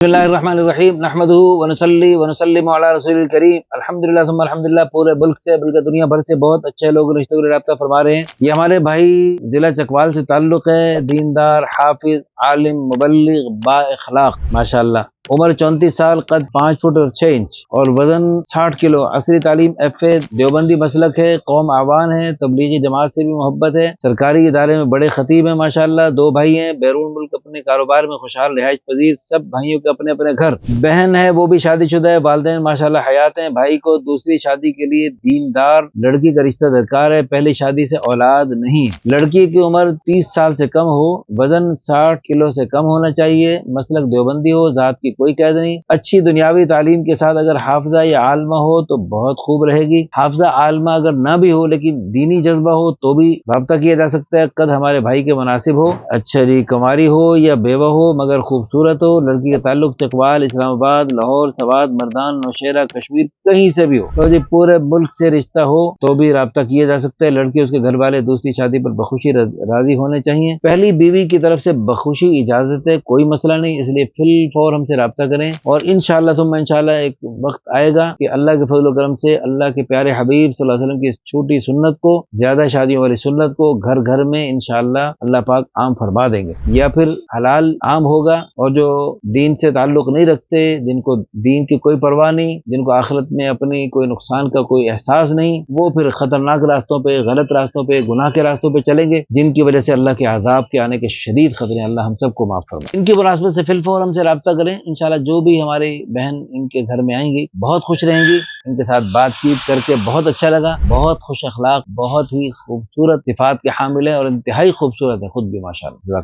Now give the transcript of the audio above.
बिस्मिल्लाहिर्रहमानिर्रहीम नहमदुहु व नसल्ली व नसल्लिमु अला रसूलिल करीम अल्हम्दुलिल्लाह सुम्मा अल्हम्दुलिल्लाह। पूरे मुल्क से बल्कि दुनिया भर से बहुत अच्छे लोग रिश्तों के राब्ता फरमा रहे हैं। ये हमारे भाई जिला चकवाल से ताल्लुक़ है, दीनदार, हाफिज, आलिम, मुबल्लिग, बाइखलाक, माशाअल्लाह। उम्र 34 साल, कद 5 फुट और 6 इंच और वजन 60 किलो। असली तालीम FA देवबंदी मसलक है, कौम आवान है, तबलीगी जमात से भी मोहब्बत है, सरकारी इदारे में बड़े खतीब हैं माशाअल्लाह। 2 भाई हैं, बैरून मुल्क अपने कारोबार में खुशहाल, रिहाइश पजीर, सब भाइयों के अपने अपने घर। बहन है वो भी शादीशुदा है, वालिदैन माशाअल्लाह हयात हैं। भाई को दूसरी शादी के लिए दीनदार लड़की का रिश्ता दरकार है, पहली शादी से औलाद नहीं। लड़की की उम्र 30 साल से कम हो, वजन 60 किलो से कम होना चाहिए, मसलक देवबंदी हो, जात की कोई कैद नहीं। अच्छी दुनियावी तालीम के साथ अगर हाफिजा या आलमा हो तो बहुत खूब रहेगी। हाफिजा आलमा अगर ना भी हो लेकिन दीनी जज्बा हो तो भी राब्ता किया जा सकता है। कद हमारे भाई के मुनासिब हो। अच्छा जी, कुंवारी हो या बेवा हो मगर खूबसूरत हो। लड़की का ताल्लुक चकवाल, इस्लामाबाद, लाहौर, सवाद, मर्दान, नौशेरा, कश्मीर कहीं से भी हो। तो जी पूरे मुल्क से रिश्ता हो तो भी राब्ता किया जा सकता है। लड़की उसके घर वाले दूसरी शादी पर बखुशी राजी होने चाहिए। पहली बीवी की तरफ से बखुशी इजाजत है, कोई मसला नहीं, इसलिए फिल फौर हमसे राब्ता करें और इंशाअल्लाह सुम्मा इंशाअल्लाह एक वक्त आएगा कि अल्लाह के फजल करम से अल्लाह के प्यारे हबीब सल्लल्लाहु अलैहि वसल्लम की छोटी सुन्नत को, ज्यादा शादियों वाली सुन्नत को घर घर में इंशाअल्लाह अल्लाह पाक आम फरमा देंगे। या फिर हलाल आम होगा और जो दीन से ताल्लुक नहीं रखते, जिनको दीन की कोई परवाह नहीं, जिनको आखिरत में अपनी कोई नुकसान का कोई एहसास नहीं, वो फिर खतरनाक रास्तों पे, गलत रास्तों पे, गुनाह के रास्तों पे चलेंगे, जिनकी वजह से अल्लाह के अजाब के आने के शदीद खतरे। अल्लाह हम सबको माफ फरमाए। इनकी मुनासबत से फिल फौर हमसे राब्ता करें इंशाअल्लाह। जो भी हमारी बहन इनके घर में आएंगी बहुत खुश रहेंगी। इनके साथ बातचीत करके बहुत अच्छा लगा, बहुत खुश अखलाक, बहुत ही खूबसूरत सिफात के हामिल है और इंतहाई खूबसूरत है खुद भी माशाअल्लाह।